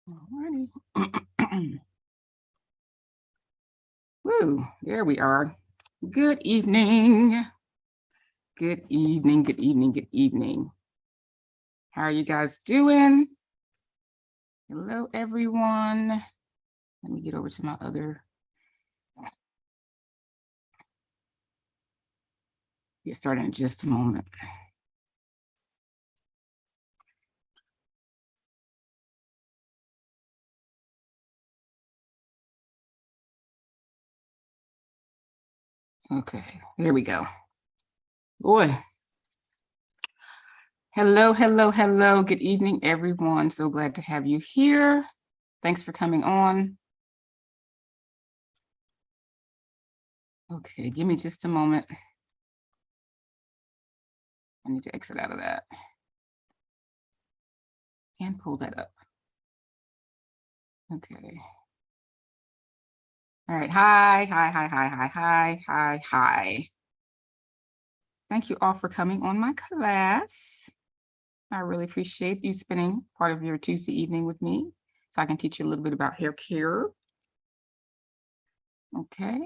Alrighty. Woo, there we are. Good evening. Good evening, good evening, good evening. How are you guys doing? Hello, everyone. Let me get over to my other. Get started in just a moment. Okay, there we go. Boy. Hello, hello, hello. Good evening, everyone. So glad to have you here. Thanks for coming on. Okay, give me just a moment. I need to exit out of that and pull that up. Okay. All right. Hi. Thank you all for coming on my class. I really appreciate you spending part of your Tuesday evening with me so I can teach you a little bit about hair care. Okay.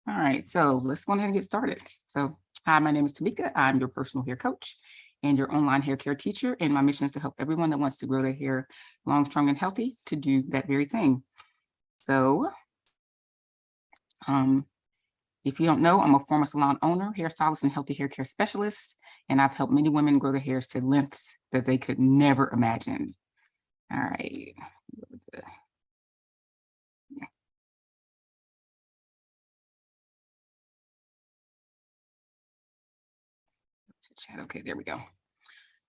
All right, so let's go ahead and get started. So, hi, my name is Tamika. I'm your personal hair coach and your online hair care teacher. And my mission is to help everyone that wants to grow their hair long, strong, and healthy to do that very thing. So, if you don't know, I'm a former salon owner, hairstylist, and healthy hair care specialist. And I've helped many women grow their hairs to lengths that they could never imagine. All right. Chat. Okay, there we go.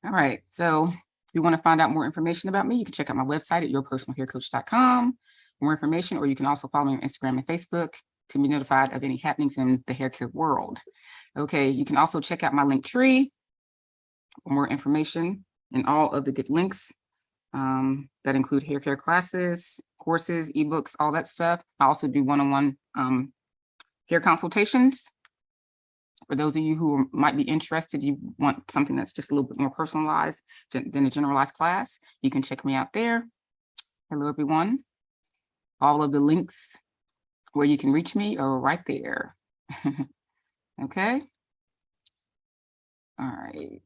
All right. So if you want to find out more information about me, you can check out my website at yourpersonalhaircoach.com. More information, or you can also follow me on Instagram and Facebook to be notified of any happenings in the hair care world. Okay, you can also check out my link tree for more information and all of the good links that include hair care classes, courses, ebooks, all that stuff. I also do one-on-one hair consultations. For those of you who might be interested, you want something that's just a little bit more personalized than a generalized class, you can check me out there. Hello, everyone. All of the links where you can reach me are right there. Okay. All right.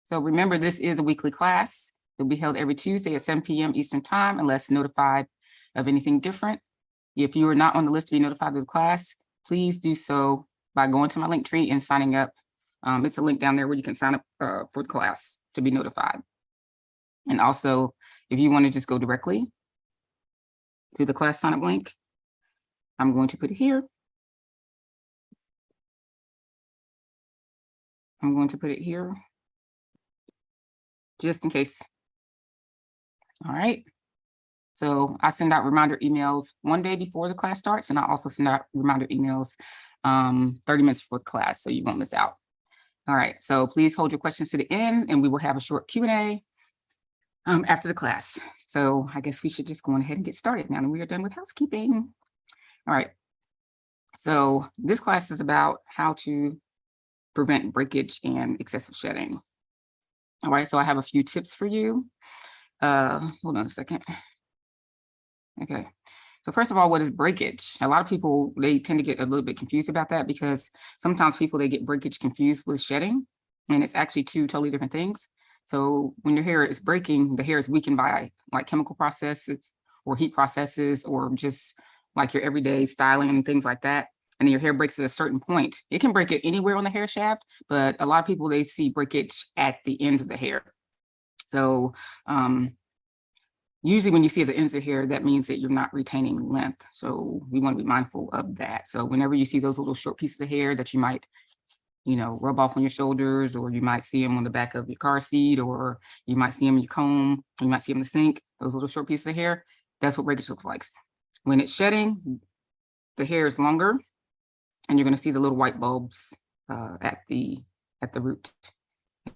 So remember, this is a weekly class. It'll be held every Tuesday at 7 p.m. Eastern Time, unless notified of anything different. If you are not on the list to be notified of the class, please do so by going to my link tree and signing up. It's a link down there where you can sign up for the class to be notified. And also, if you want to just go directly to the class sign up link, I'm going to put it here. I'm going to put it here just in case. All right. So I send out reminder emails one day before the class starts, and I also send out reminder emails 30 minutes before the class, so you won't miss out. All right, so please hold your questions to the end, and we will have a short Q&A after the class. So I guess we should just go ahead and get started now that we are done with housekeeping. All right, so this class is about how to prevent breakage and excessive shedding. All right, so I have a few tips for you. Hold on a second. Okay, so first of all, what is breakage? A lot of people, they tend to get a little bit confused about that because sometimes people, they get breakage confused with shedding, and it's actually two totally different things. So when your hair is breaking, the hair is weakened by like chemical processes or heat processes or just like your everyday styling and things like that. And then your hair breaks at a certain point. It can break it anywhere on the hair shaft, but a lot of people, they see breakage at the ends of the hair. So usually when you see at the ends of the hair, that means that you're not retaining length. So we want to be mindful of that. So whenever you see those little short pieces of hair that you might, you know, rub off on your shoulders, or you might see them on the back of your car seat, or you might see them in your comb, you might see them in the sink, those little short pieces of hair, that's what breakage looks like. When it's shedding, the hair is longer, and you're going to see the little white bulbs at the root,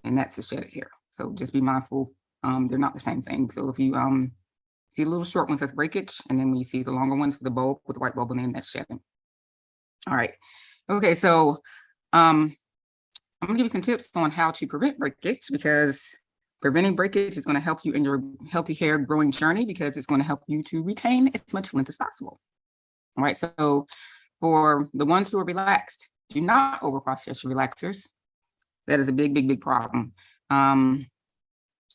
and that's the shedded hair. So just be mindful. They're not the same thing. So if you see the little short ones, that's breakage, and then when you see the longer ones with the bulb, with the white bulb, and then that's shedding. All right. Okay, so I'm gonna give you some tips on how to prevent breakage, because preventing breakage is going to help you in your healthy hair growing journey because it's going to help you to retain as much length as possible. All right, so for the ones who are relaxed, do not overprocess your relaxers. That is a big, big, big problem.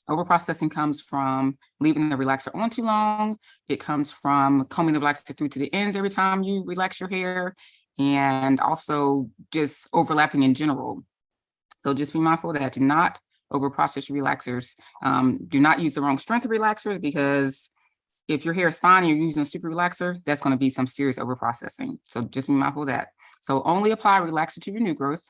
Overprocessing comes from leaving the relaxer on too long. It comes from combing the relaxer through to the ends every time you relax your hair, and also just overlapping in general. So just be mindful of that. Do not overprocess your relaxers. Do not use the wrong strength of relaxers, because if your hair is fine and you're using a super relaxer, that's going to be some serious overprocessing. So just be mindful of that. So only apply relaxer to your new growth.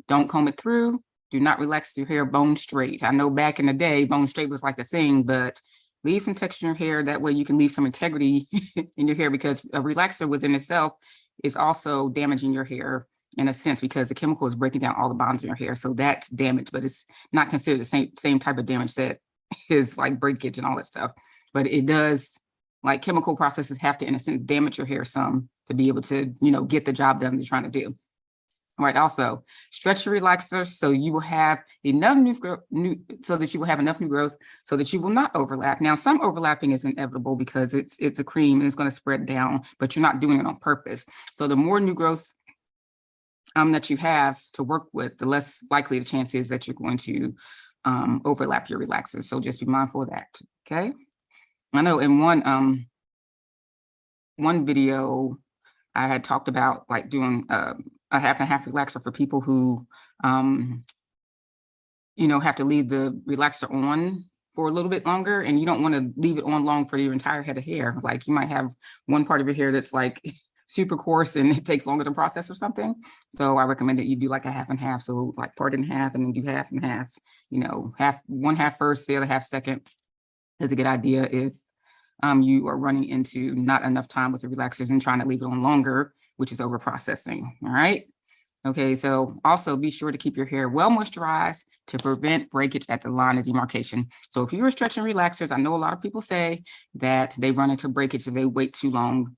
Don't comb it through. Do not relax your hair bone straight. I know back in the day, bone straight was like the thing, but leave some texture in your hair. That way you can leave some integrity in your hair, because a relaxer within itself is also damaging your hair in a sense, because the chemical is breaking down all the bonds in your hair. So that's damage, but it's not considered the same type of damage that is like breakage and all that stuff. But it does, like chemical processes have to, in a sense, damage your hair some to be able to, get the job done you're trying to do. All right. Also, stretch your relaxer so you will have enough so that you will have enough new growth so that you will not overlap. Now, some overlapping is inevitable because it's a cream and it's going to spread down, but you're not doing it on purpose. So the more new growth that you have to work with, the less likely the chance is that you're going to overlap your relaxer. So just be mindful of that. Okay. I know in one video I had talked about like doing a half and half relaxer for people who, have to leave the relaxer on for a little bit longer, and you don't want to leave it on long for your entire head of hair. Like you might have one part of your hair that's like super coarse and it takes longer to process or something. So I recommend that you do like a half and half. So like part in half and then do half and half, one half first, the other half second. Is a good idea if you are running into not enough time with the relaxers and trying to leave it on longer, which is over processing. All right. Okay. So also be sure to keep your hair well moisturized to prevent breakage at the line of demarcation. So if you are stretching relaxers, I know a lot of people say that they run into breakage if they wait too long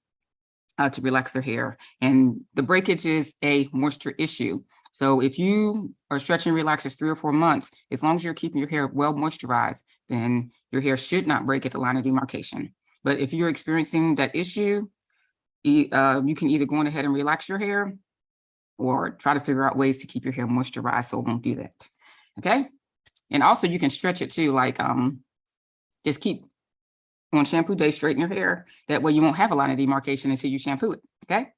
to relax their hair. And the breakage is a moisture issue. So if you are stretching relaxers 3 or 4 months, as long as you're keeping your hair well moisturized, then your hair should not break at the line of demarcation. But if you're experiencing that issue, you can either go on ahead and relax your hair or try to figure out ways to keep your hair moisturized so it won't do that. Okay. And also you can stretch it too, like just keep on shampoo day, straighten your hair. That way you won't have a line of demarcation until you shampoo it. Okay.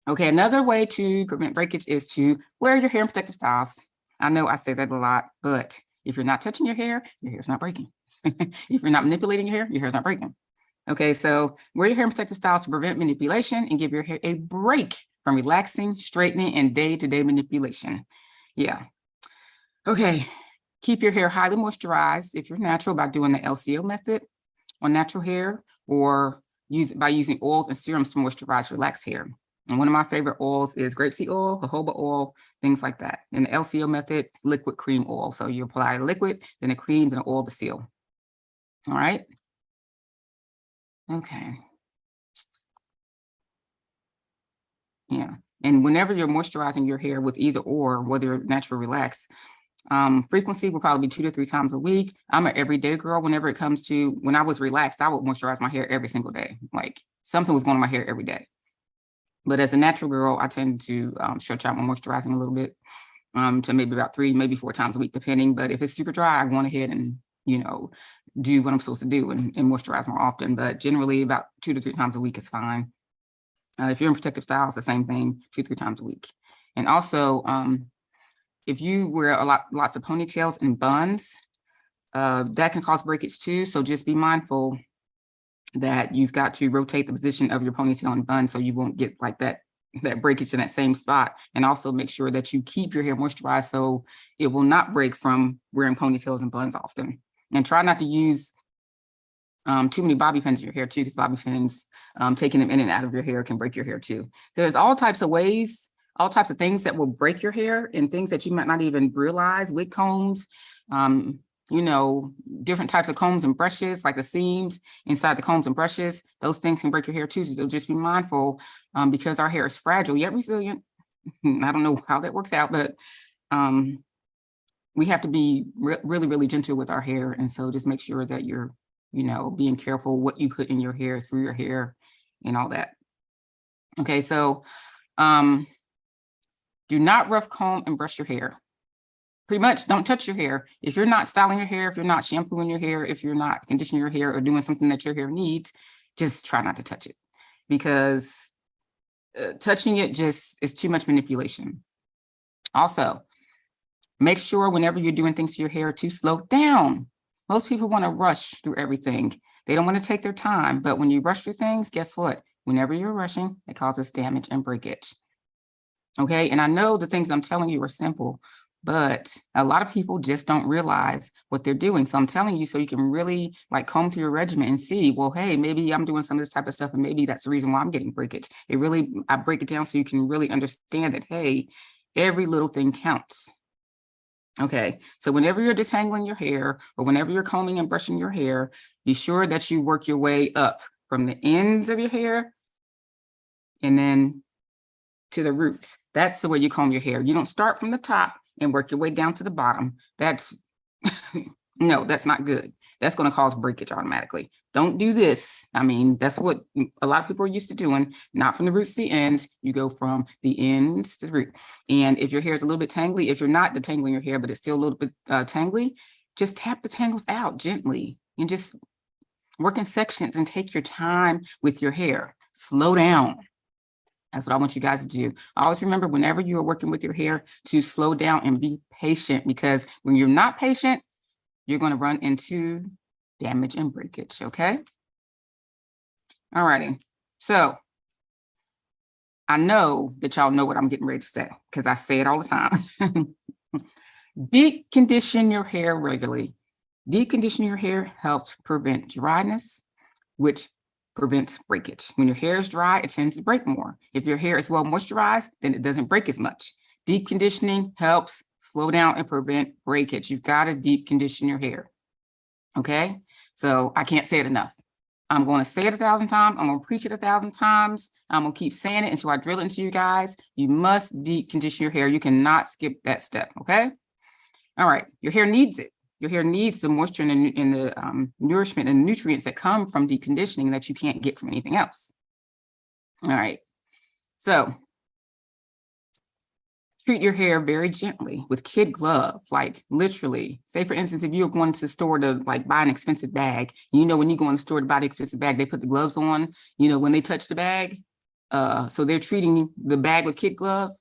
Okay, another way to prevent breakage is to wear your hair in protective styles. I know I say that a lot, but if you're not touching your hair's not breaking. If you're not manipulating your hair's not breaking. Okay, so wear your hair in protective styles to prevent manipulation and give your hair a break from relaxing, straightening, and day-to-day manipulation. Yeah. Okay, keep your hair highly moisturized if you're natural by doing the LCO method on natural hair, or by using oils and serums to moisturize relaxed hair. And one of my favorite oils is grapeseed oil, jojoba oil, things like that. In the LCO method, it's liquid cream oil. So you apply a liquid, then a cream, then an oil to seal. All right. Okay. Yeah. And whenever you're moisturizing your hair with either or, whether you're natural or relaxed, frequency will probably be 2 to 3 times a week. I'm an everyday girl. Whenever it comes to, when I was relaxed, I would moisturize my hair every single day. Like something was going on my hair every day. But as a natural girl, I tend to stretch out my moisturizing a little bit to maybe about 3, maybe 4 times a week, depending. But if it's super dry, I go on ahead and, do what I'm supposed to do and moisturize more often. But generally about 2 to 3 times a week is fine. If you're in protective styles, the same thing, 2 to 3 times a week. And also, if you wear lots of ponytails and buns, that can cause breakage too. So just be mindful that you've got to rotate the position of your ponytail and bun so you won't get like that breakage in that same spot. And also make sure that you keep your hair moisturized so it will not break from wearing ponytails and buns often. And try not to use too many bobby pins in your hair too, because bobby pins, taking them in and out of your hair can break your hair too. There's all types of ways, all types of things that will break your hair and things that you might not even realize. Wig combs, different types of combs and brushes, like the seams inside the combs and brushes, those things can break your hair too. So just be mindful because our hair is fragile yet resilient. I don't know how that works out, but we have to be really, really gentle with our hair. And so just make sure that you're, being careful what you put in your hair, through your hair, and all that. Okay, so do not rough comb and brush your hair. Pretty much don't touch your hair. If you're not styling your hair, if you're not shampooing your hair, if you're not conditioning your hair or doing something that your hair needs, just try not to touch it, because touching it just is too much manipulation. Also, make sure whenever you're doing things to your hair to slow down. Most people want to rush through everything. They don't want to take their time. But when you rush through things, guess what? Whenever you're rushing, it causes damage and breakage. Okay, and I know the things I'm telling you are simple, but a lot of people just don't realize what they're doing. So I'm telling you so you can really like comb through your regimen and see, well, hey, maybe I'm doing some of this type of stuff, and maybe that's the reason why I'm getting breakage. I break it down so you can really understand that, hey, every little thing counts. Okay, so whenever you're detangling your hair or whenever you're combing and brushing your hair, be sure that you work your way up from the ends of your hair and then to the roots. That's the way you comb your hair. You don't start from the top and work your way down to the bottom. That's no, that's not good. That's going to cause breakage automatically. Don't do this. I mean, that's what a lot of people are used to doing, not from the roots to the ends. You go from the ends to the root. And if your hair is a little bit tangly, if you're not detangling your hair, but it's still a little bit tangly, just tap the tangles out gently and just work in sections and take your time with your hair. Slow down. That's what I want you guys to do. Always remember, whenever you are working with your hair, to slow down and be patient, because when you're not patient, you're going to run into damage and breakage. Okay. All righty. So I know that y'all know what I'm getting ready to say, because I say it all the time. Deep condition your hair regularly. Deep conditioning your hair helps prevent dryness, which prevents breakage. When your hair is dry, it tends to break more. If your hair is well moisturized, then it doesn't break as much. Deep conditioning helps slow down and prevent breakage. You've got to deep condition your hair. Okay, so I can't say it enough. I'm going to say it 1,000 times. I'm going to preach it 1,000 times. I'm going to keep saying it until I drill it into you guys. You must deep condition your hair. You cannot skip that step. Okay. All right. Your hair needs it. Your hair needs the moisture and the nourishment and nutrients that come from deep conditioning that you can't get from anything else. All right. So treat your hair very gently with kid glove, like literally. Say, for instance, if you're going to the store to like buy an expensive bag, when you go in the store to buy the expensive bag, they put the gloves on, when they touch the bag. So they're treating the bag with kid glove,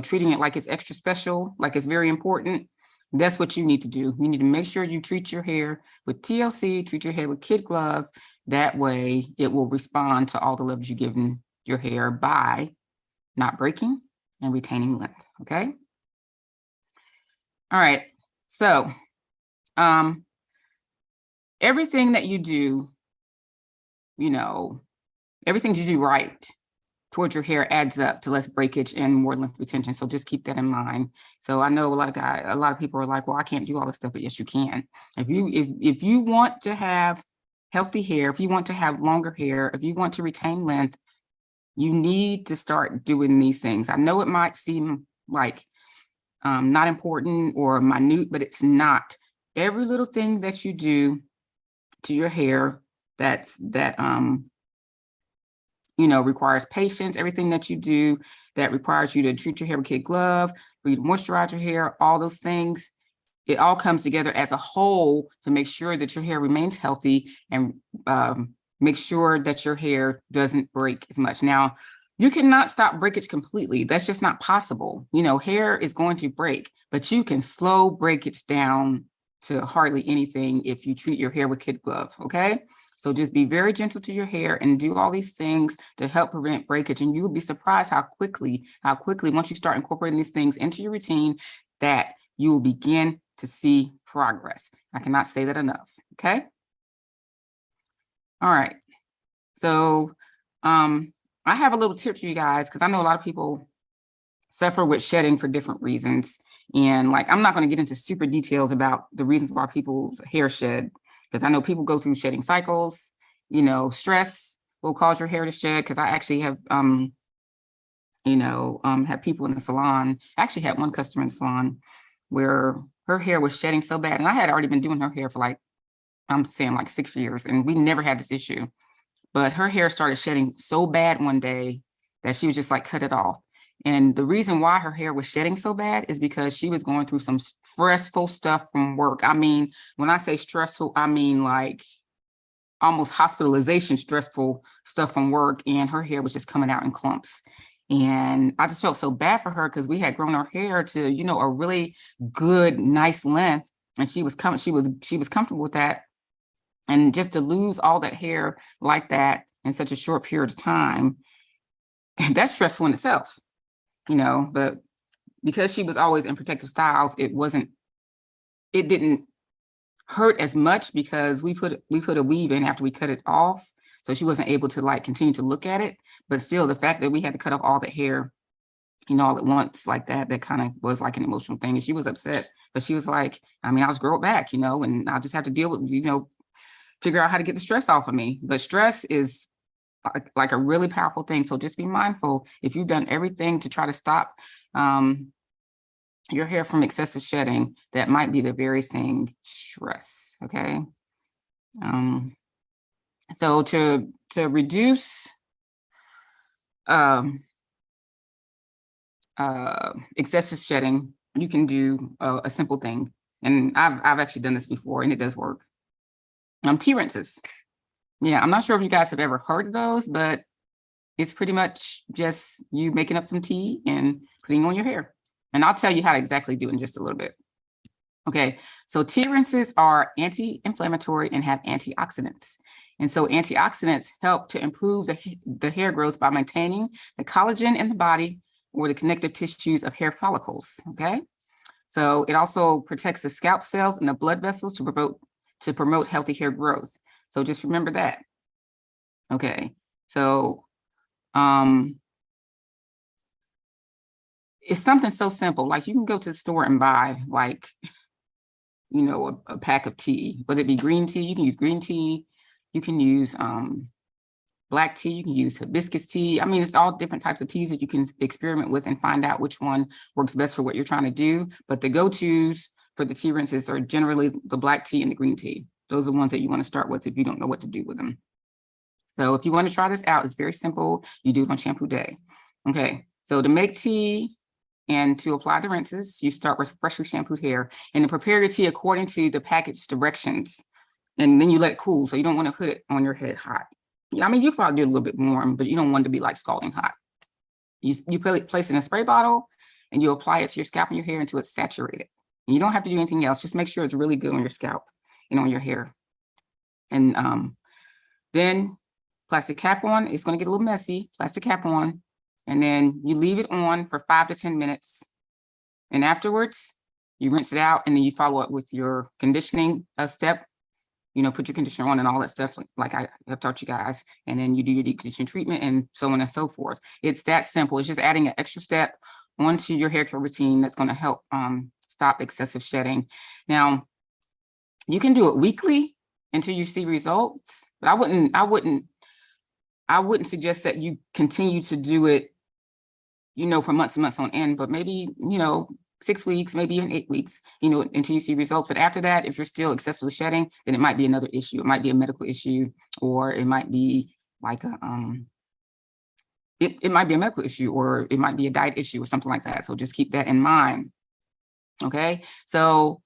treating it like it's extra special, like it's very important. That's what you need to do. You need to make sure you treat your hair with TLC, treat your hair with kid glove. That way it will respond to all the love you've given your hair by not breaking and retaining length. Okay. All right. So everything that you do, everything you do right towards your hair adds up to less breakage and more length retention. So just keep that in mind. So I know a lot of people are like, well, I can't do all this stuff, but yes, you can. If you want to have healthy hair, if you want to have longer hair, if you want to retain length, you need to start doing these things. I know it might seem like not important or minute, but it's not. Every little thing that you do to your hair requires patience. Everything that you do that requires you to treat your hair with kid glove, for you to moisturize your hair, all those things, it all comes together as a whole to make sure that your hair remains healthy and make sure that your hair doesn't break as much. Now, you cannot stop breakage completely. That's just not possible. Hair is going to break, but you can slow breakage down to hardly anything if you treat your hair with kid glove. Okay. So just be very gentle to your hair and do all these things to help prevent breakage. And you will be surprised how quickly, once you start incorporating these things into your routine, that you will begin to see progress. I cannot say that enough. Okay. All right. So I have a little tip for you guys, because I know a lot of people suffer with shedding for different reasons. And I'm not going to get into super details about the reasons why people's hair shed, because I know people go through shedding cycles. Stress will cause your hair to shed, because I actually have, had people in the salon. I actually had one customer in the salon where her hair was shedding so bad. And I had already been doing her hair for like, I'm saying like 6 years, and we never had this issue. But her hair started shedding so bad one day that she was just like, cut it off. And the reason why her hair was shedding so bad is because she was going through some stressful stuff from work. I mean, when I say stressful, I mean like almost hospitalization stressful stuff from work, and her hair was just coming out in clumps. And I just felt so bad for her because we had grown her hair to, you know, a really good, nice length, and she was comfortable with that. And just to lose all that hair like that in such a short period of time, that's stressful in itself, you know. But because she was always in protective styles, it didn't hurt as much because we put a weave in after we cut it off. So she wasn't able to like continue to look at it. But still, the fact that we had to cut off all the hair, you know, all at once like that kind of was like an emotional thing. And she was upset, but she was like, I mean, I'll grow it back, you know, and I'll just have to deal with, you know, figure out how to get the stress off of me. But stress is like a really powerful thing. So just be mindful. If you've done everything to try to stop your hair from excessive shedding, that might be the very thing, stress. Okay. So to reduce excessive shedding, you can do a simple thing. And I've actually done this before, and it does work. Tea rinses. Yeah, I'm not sure if you guys have ever heard of those, but it's pretty much just you making up some tea and putting on your hair. And I'll tell you how to exactly do it in just a little bit. Okay, so tea rinses are anti-inflammatory and have antioxidants. And so antioxidants help to improve the hair growth by maintaining the collagen in the body or the connective tissues of hair follicles, okay? So it also protects the scalp cells and the blood vessels to promote healthy hair growth. So just remember that. Okay, so it's something so simple. Like you can go to the store and buy like, you know, a pack of tea, whether it be green tea, you can use green tea, you can use black tea, you can use hibiscus tea. I mean, it's all different types of teas that you can experiment with and find out which one works best for what you're trying to do. But the go-tos for the tea rinses are generally the black tea and the green tea. Those are the ones that you want to start with if you don't know what to do with them. So if you want to try this out, it's very simple. You do it on shampoo day. Okay, so to make tea and to apply the rinses, you start with freshly shampooed hair and to prepare your tea according to the package directions. And then you let it cool. So you don't want to put it on your head hot. I mean, you can probably do it a little bit warm, but you don't want it to be like scalding hot. You place it in a spray bottle and you apply it to your scalp and your hair until it's saturated. And you don't have to do anything else. Just make sure it's really good on your scalp and on your hair. And then plastic cap on. It's going to get a little messy. Plastic cap on. And then you leave it on for 5 to 10 minutes. And afterwards, you rinse it out and then you follow up with your conditioning step. You know, put your conditioner on and all that stuff like I have taught you guys. And then you do your deep conditioning treatment and so on and so forth. It's that simple. It's just adding an extra step onto your hair care routine that's going to help stop excessive shedding. Now, you can do it weekly until you see results, but I wouldn't suggest that you continue to do it, you know, for months and months on end, but maybe, you know, 6 weeks, maybe even 8 weeks, you know, until you see results. But after that, if you're still excessively shedding, then it might be another issue. It might be a medical issue, or it might be like a, it might be a medical issue, or it might be a diet issue or something like that. So just keep that in mind. Okay. So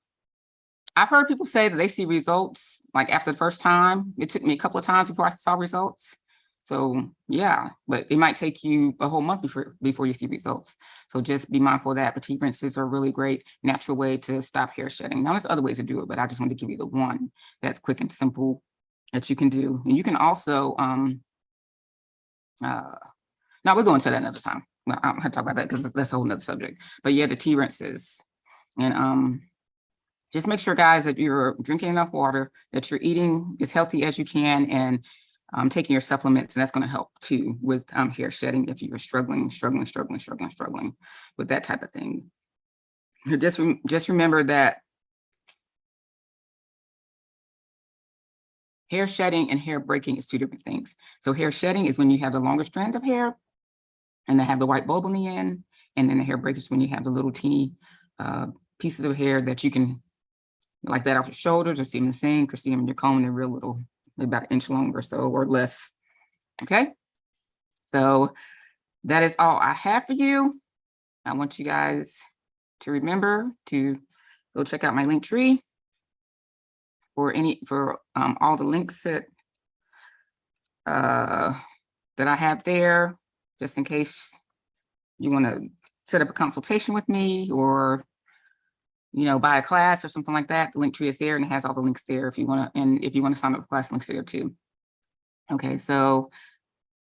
I've heard people say that they see results like after the first time. It took me a couple of times before I saw results. So yeah, but it might take you a whole month before you see results. So just be mindful of that. But tea rinses are a really great natural way to stop hair shedding. Now there's other ways to do it, but I just wanted to give you the one that's quick and simple that you can do. And you can also, now we'll go into that another time. I don't have to talk about that because that's a whole nother subject. But yeah, the tea rinses. And just make sure, guys, that you're drinking enough water, that you're eating as healthy as you can, and taking your supplements, and that's going to help too with hair shedding if you're struggling with that type of thing. Just remember that hair shedding and hair breaking is 2 different things. So hair shedding is when you have the longer strands of hair and they have the white bulb on the end, and then the hair breakage is when you have the little teeny pieces of hair that you can, like that off your shoulders, or see them in the sink, or see them in your comb. They're real little, maybe about an inch long or so, or less. Okay. So that is all I have for you. I want you guys to remember to go check out my link tree for all the links that I have there, just in case you want to set up a consultation with me, or buy a class or something like that. The link tree is there, and it has all the links there if you want to, and if you want to sign up for class, links are there too. Okay, so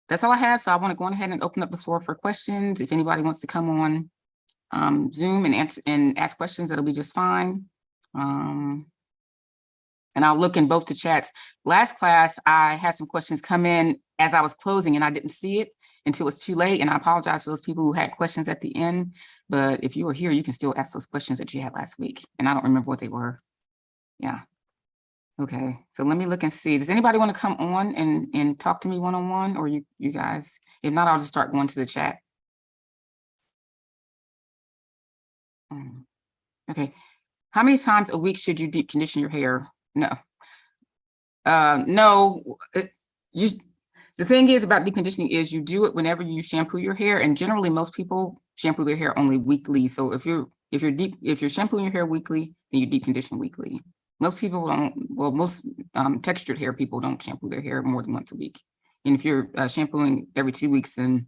that's all I have. So I want to go ahead and open up the floor for questions. If anybody wants to come on Zoom and ask questions, that'll be just fine. And I'll look in both the chats. Last class, I had some questions come in as I was closing, and I didn't see it until it's too late. And I apologize for those people who had questions at the end. But if you were here, you can still ask those questions that you had last week. And I don't remember what they were. Yeah. Okay. So let me look and see. Does anybody want to come on and talk to me one-on-one, or you guys? If not, I'll just start going to the chat. Okay. How many times a week should you deep condition your hair? No. No. The thing is about deep conditioning is you do it whenever you shampoo your hair, and generally most people shampoo their hair only weekly. So if you're shampooing your hair weekly, then you deep condition weekly. Most people don't. Well, most textured hair people don't shampoo their hair more than once a week. And if you're shampooing every 2 weeks, then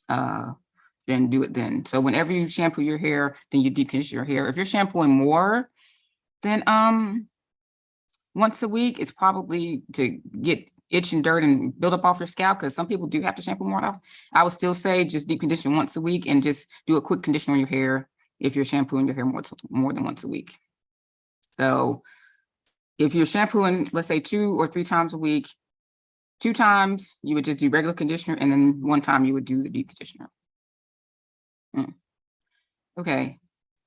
do it then. So whenever you shampoo your hair, then you deep condition your hair. If you're shampooing more than once a week, it's probably to get itch and dirt and build up off your scalp, because some people do have to shampoo more often. I would still say just deep condition once a week, and just do a quick condition on your hair if you're shampooing your hair more than once a week. So if you're shampooing, let's say 2 or 3 times a week, 2 times you would just do regular conditioner, and then 1 time you would do the deep conditioner. Okay.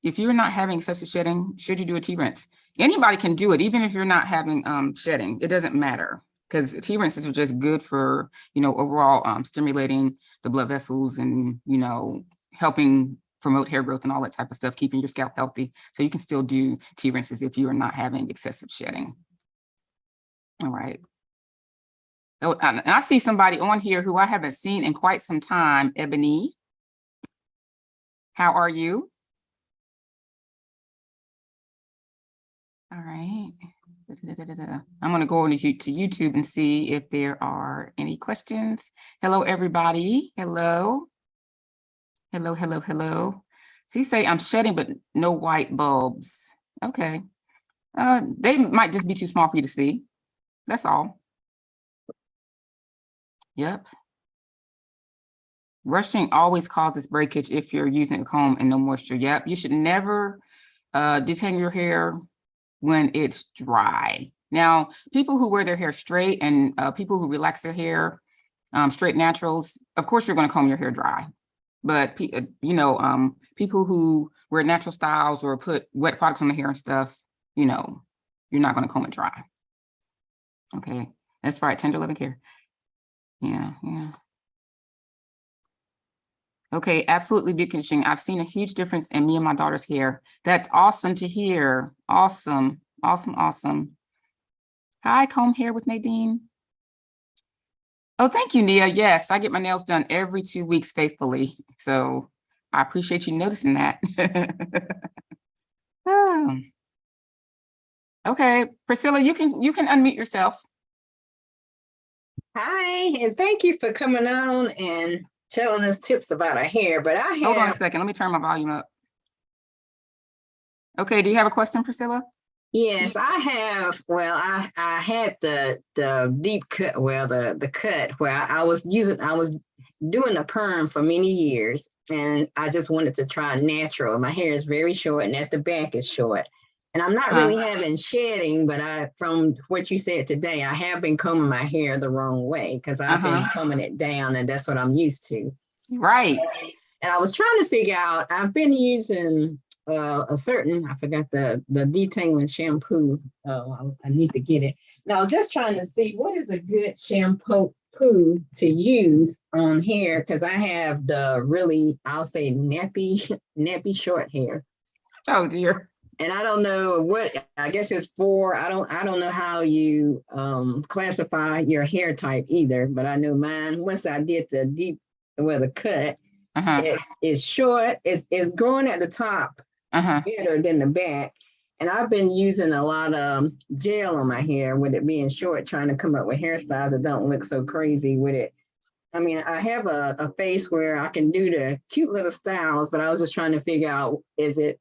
If you're not having excessive shedding, should you do a T-rinse? Anybody can do it, even if you're not having shedding. It doesn't matter, because T-rinses are just good for, overall stimulating the blood vessels, and, helping promote hair growth and all that type of stuff, keeping your scalp healthy. So you can still do T-rinses if you are not having excessive shedding. All right. Oh, and I see somebody on here who I haven't seen in quite some time, Ebony. How are you? All right. I'm going to go over to YouTube and see if there are any questions. Hello, everybody. Hello. Hello, hello, hello. So you say I'm shedding, but no white bulbs. Okay. They might just be too small for you to see. That's all. Yep. Rushing always causes breakage if you're using a comb and no moisture. Yep. You should never detangle your hair when it's dry. Now, people who wear their hair straight, and people who relax their hair, straight naturals, of course, you're going to comb your hair dry. But, people who wear natural styles or put wet products on the hair and stuff, you're not going to comb it dry. Okay. That's right. Tender loving care. Yeah. Yeah. Okay, absolutely deep conditioning. I've seen a huge difference in me and my daughter's hair. That's awesome to hear. Awesome, awesome, awesome. Hi, Comb Hair with Nadine. Oh, thank you, Nia. Yes, I get my nails done every 2 weeks faithfully. So I appreciate you noticing that. Oh. Okay, Priscilla, you can unmute yourself. Hi, and thank you for coming on and telling us tips about our hair. But I have... Hold on a second. Let me turn my volume up. Okay, do you have a question, Priscilla? Yes, I have. Well, I had the deep cut, well, the cut where I was doing the perm for many years, and I just wanted to try natural. My hair is very short, and at the back is short. And I'm not really having shedding, but from what you said today, I have been combing my hair the wrong way, because I've been combing it down, and that's what I'm used to. Right. And I was trying to figure out, I've been using I forgot the detangling shampoo. Oh, I need to get it. Now, I was just trying to see what is a good shampoo to use on hair, because I have the really, I'll say nappy short hair. Oh dear. And I don't know what, I guess it's for, I don't know how you classify your hair type either, but I know mine, once I did the cut, Uh-huh. it's short, it's growing at the top Uh-huh. better than the back. And I've been using a lot of gel on my hair with it being short, trying to come up with hairstyles that don't look so crazy with it. I mean, I have a face where I can do the cute little styles, but I was just trying to figure out, is it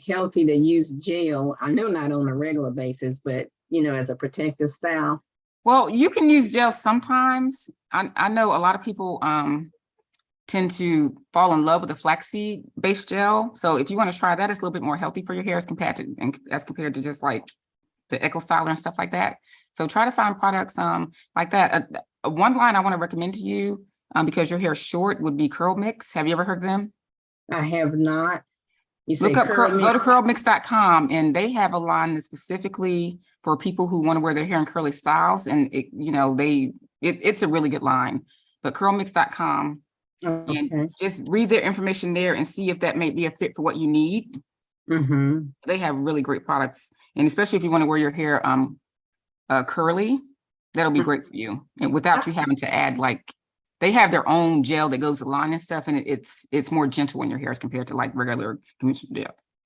healthy to use gel? I know not on a regular basis, but as a protective style. Well, you can use gel sometimes. I know a lot of people tend to fall in love with the flaxseed based gel. So if you want to try that, it's a little bit more healthy for your hair as compared to just like the Eco Styler and stuff like that. So try to find products like that. One line I want to recommend to you because your hair is short would be Curl Mix. Have you ever heard of them? I have not. You say Look up curl go to mix? curlmix.com and they have a line that's specifically for people who want to wear their hair in curly styles. And it's a really good line. But curlmix.com. Okay. And just read their information there and see if that may be a fit for what you need. Mm-hmm. They have really great products. And especially if you want to wear your hair curly, that'll be great for you. And without you having to add they have their own gel that goes to line and stuff. And it's more gentle in your hair as compared to like regular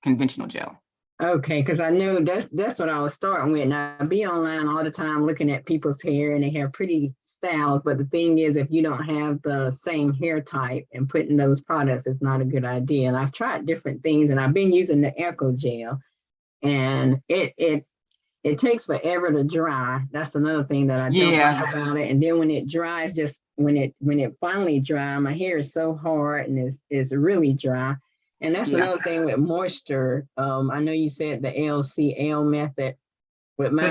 conventional gel. Okay, because I know that's what I was starting with. Now I be online all the time looking at people's hair and they have pretty styles, but the thing is, if you don't have the same hair type and putting those products, it's not a good idea. And I've tried different things, and I've been using the Eco Gel, and it takes forever to dry. That's another thing that I don't like about it. And then when it dries, just when it finally dries, my hair is so hard and it's really dry. And that's another thing with moisture. I know you said the LCL method. With the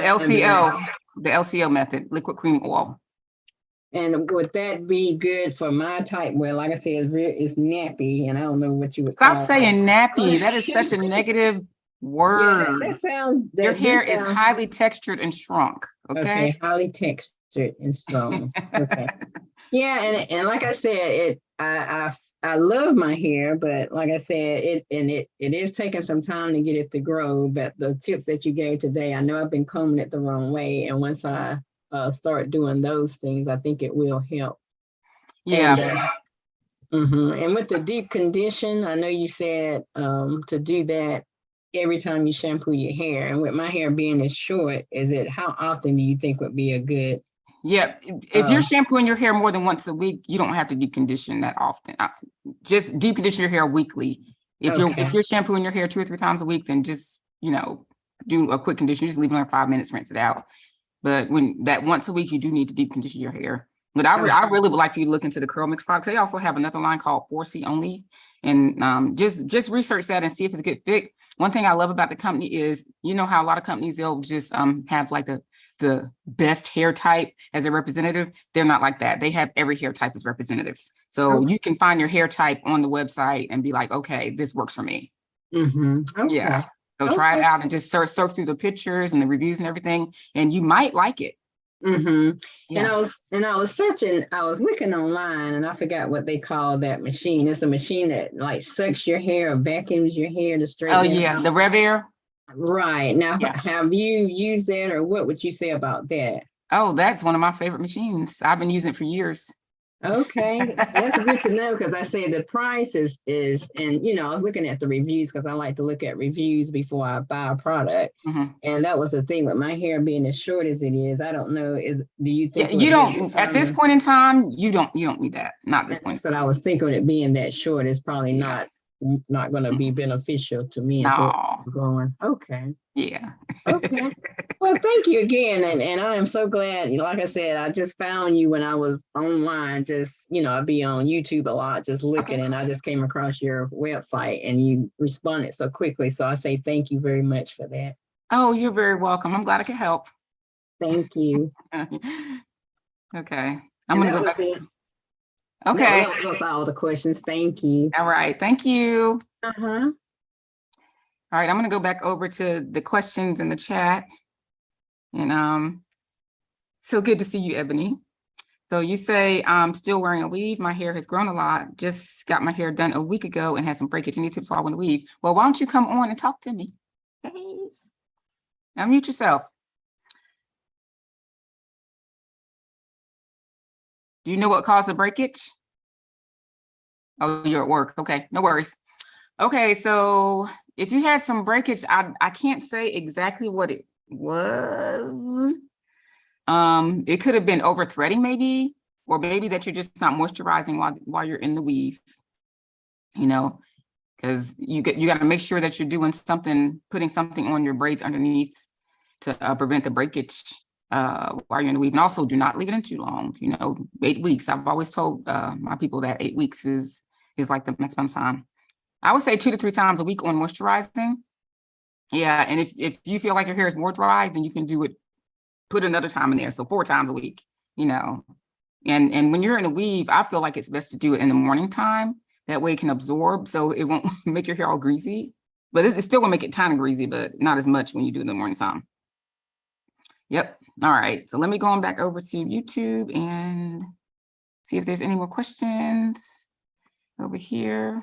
LCL method, liquid cream oil. And would that be good for my type? Well, like I said, it's nappy, and I don't know what you would Stop call saying it. nappy. That is such a negative word. Yeah, that sounds. Your hair is highly textured and shrunk. Okay, highly textured and strong. Okay. Yeah, and like I said, I love my hair, but like I said, it is taking some time to get it to grow. But the tips that you gave today, I know I've been combing it the wrong way, and once I start doing those things, I think it will help. Yeah. And with the deep condition, I know you said to do that every time you shampoo your hair. And with my hair being as short, how often do you think would be a good? Yeah, if you're shampooing your hair more than once a week, you don't have to deep condition that often. Just deep condition your hair weekly. If you're shampooing your hair 2 or 3 times a week, then just do a quick condition. You just leave it on 5 minutes, rinse it out. But when that once a week, you do need to deep condition your hair. But I really would like for you to look into the Curl Mix products. They also have another line called 4C Only, and just research that and see if it's a good fit. One thing I love about the company is, how a lot of companies, they'll just have like the best hair type as a representative. They're not like that. They have every hair type as representatives. So you can find your hair type on the website and be like, okay, this works for me. Okay. Yeah. So try it out and just surf through the pictures and the reviews and everything, and you might like it. Yeah. And I was searching, I was looking online, and I forgot what they call that machine. It's a machine that like sucks your hair or vacuums your hair to straighten it out. The RevAir. Right. Now, have you used that, or what would you say about that? Oh, that's one of my favorite machines. I've been using it for years. Okay, that's good to know, because I say the price is, and I was looking at the reviews because I like to look at reviews before I buy a product. And that was the thing with my hair being as short as it is. I don't know. Do you think you don't at this point in time? You don't need that. Not at this point. That's what I was thinking. It being that short is probably not going to be beneficial to me until growing. Okay. Yeah. Okay. Well, thank you again. And I am so glad, like I said, I just found you when I was online, just, I be on YouTube a lot, just looking, and I just came across your website and you responded so quickly. So I say thank you very much for that. Oh, you're very welcome. I'm glad I could help. Thank you. Okay. I'm going to go back. Okay. That was all the questions. Thank you. All right. Thank you. All right. I'm going to go back over to the questions in the chat. And so good to see you, Ebony. So you say I'm still wearing a weave. My hair has grown a lot. Just got my hair done a week ago and had some breakage. Any tips while I want to weave? Well, why don't you come on and talk to me? Hey, unmute yourself. Do you know what caused the breakage? Oh, you're at work. Okay, no worries. Okay, so if you had some breakage, I can't say exactly what it was. It could have been over threading maybe, or maybe that you're just not moisturizing while you're in the weave, you know, because you got to make sure that you're doing something, putting something on your braids underneath to prevent the breakage while you're in the weave. And also do not leave it in too long, 8 weeks. I've always told my people that 8 weeks is like the maximum time. I would say 2 to 3 times a week on moisturizing. Yeah, and if you feel like your hair is more dry, then you can do it, put another time in there. So 4 times a week, And when you're in a weave, I feel like it's best to do it in the morning time. That way it can absorb, so it won't make your hair all greasy. But it's still gonna make it kind of greasy, but not as much when you do it in the morning time. Yep. All right. So let me go on back over to YouTube and see if there's any more questions over here.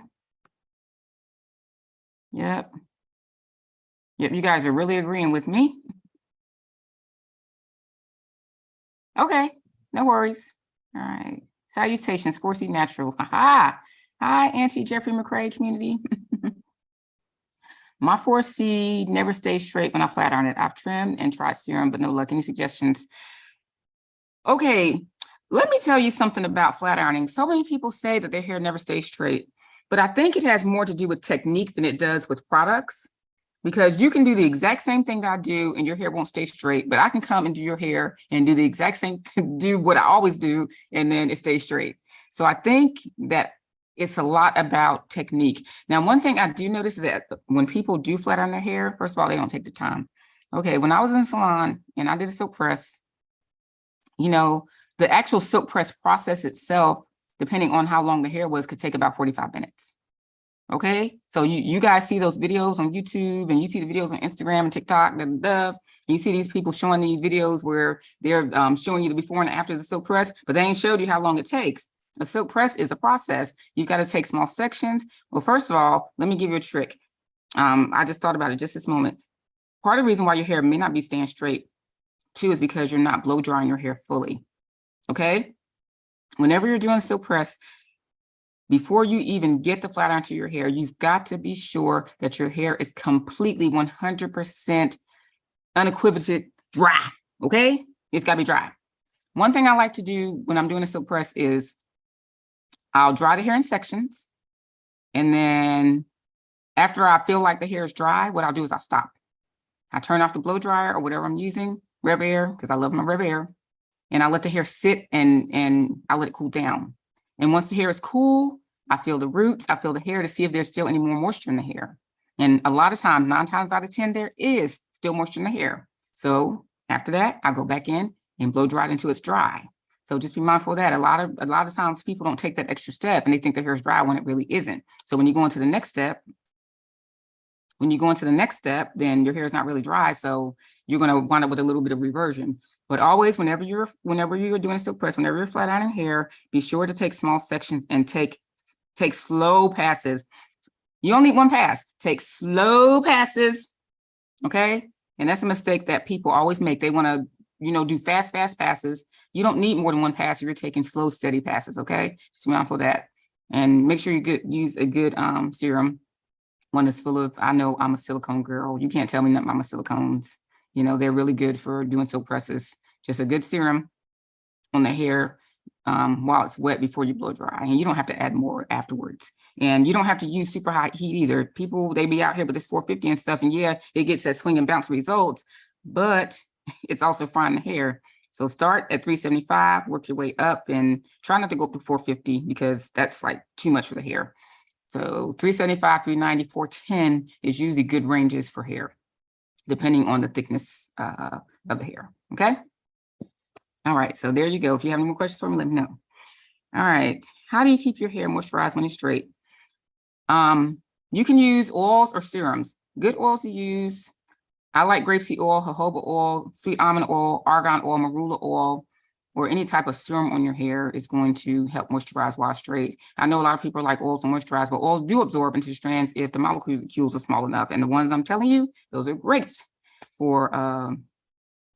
Yep. Yep, you guys are really agreeing with me. Okay, no worries. All right. Salutations, 4C Natural. Aha. Hi, Auntie Jeffrey McCrae community. My 4C never stays straight when I flat iron it. I've trimmed and tried serum, but no luck. Any suggestions? Okay, let me tell you something about flat ironing. So many people say that their hair never stays straight, but I think it has more to do with technique than it does with products. Because you can do the exact same thing I do and your hair won't stay straight, but I can come and do your hair and do the exact same, do what I always do, and then it stays straight. So I think that it's a lot about technique. Now, one thing I do notice is that when people do flat iron their hair, first of all, they don't take the time. Okay, when I was in the salon and I did a silk press, the actual silk press process itself, depending on how long the hair was, could take about 45 minutes. Okay, so you guys see those videos on YouTube and you see the videos on Instagram and TikTok, you see these people showing these videos where they're showing you the before and after the silk press, but they ain't showed you how long it takes. A silk press is a process. You got to take small sections. Well, first of all, let me give you a trick. I just thought about it just this moment. Part of the reason why your hair may not be staying straight too is because you're not blow drying your hair fully. Okay, whenever you're doing a silk press, before you even get the flat iron to your hair, you've got to be sure that your hair is completely 100% unequivocally dry, okay? It's gotta be dry. One thing I like to do when I'm doing a silk press is I'll dry the hair in sections. And then after I feel like the hair is dry, what I'll do is I'll stop. I turn off the blow dryer or whatever I'm using, RevAir, because I love my RevAir. And I let the hair sit and I let it cool down. And once the hair is cool, I feel the roots, I feel the hair to see if there's still any more moisture in the hair. And a lot of times, 9 times out of 10, there is still moisture in the hair. So after that, I go back in and blow dry it until it's dry. So just be mindful of that. A lot of times people don't take that extra step and they think their hair is dry when it really isn't. So when you go into the next step, then your hair is not really dry. So you're going to wind up with a little bit of reversion. But always, whenever you're doing a silk press, whenever you're flat ironing hair, be sure to take small sections and take slow passes. You only need 1 pass. Take slow passes, okay? And that's a mistake that people always make. They want to, do fast passes. You don't need more than 1 pass. You're taking slow, steady passes, okay? Just be mindful of that. And make sure you use a good serum. One that's full of, I know I'm a silicone girl. You can't tell me nothing about my silicones. They're really good for doing silk presses. Just a good serum on the hair while it's wet before you blow dry. And you don't have to add more afterwards. And you don't have to use super high heat either. People, they be out here with this 450 and stuff. And yeah, it gets that swing and bounce results, but it's also frying the hair. So start at 375, work your way up and try not to go up to 450 because that's like too much for the hair. So 375, 390, 410 is usually good ranges for hair, depending on the thickness of the hair, okay? All right, so there you go. If you have any more questions for me, let me know. All right, how do you keep your hair moisturized when it's straight? You can use oils or serums. Good oils to use, I like grapeseed oil, jojoba oil, sweet almond oil, argan oil, marula oil. or any type of serum on your hair is going to help moisturize while straight. I know a lot of people are like oils to moisturize, but oils do absorb into strands if the molecules are small enough. And the ones I'm telling you, those are great for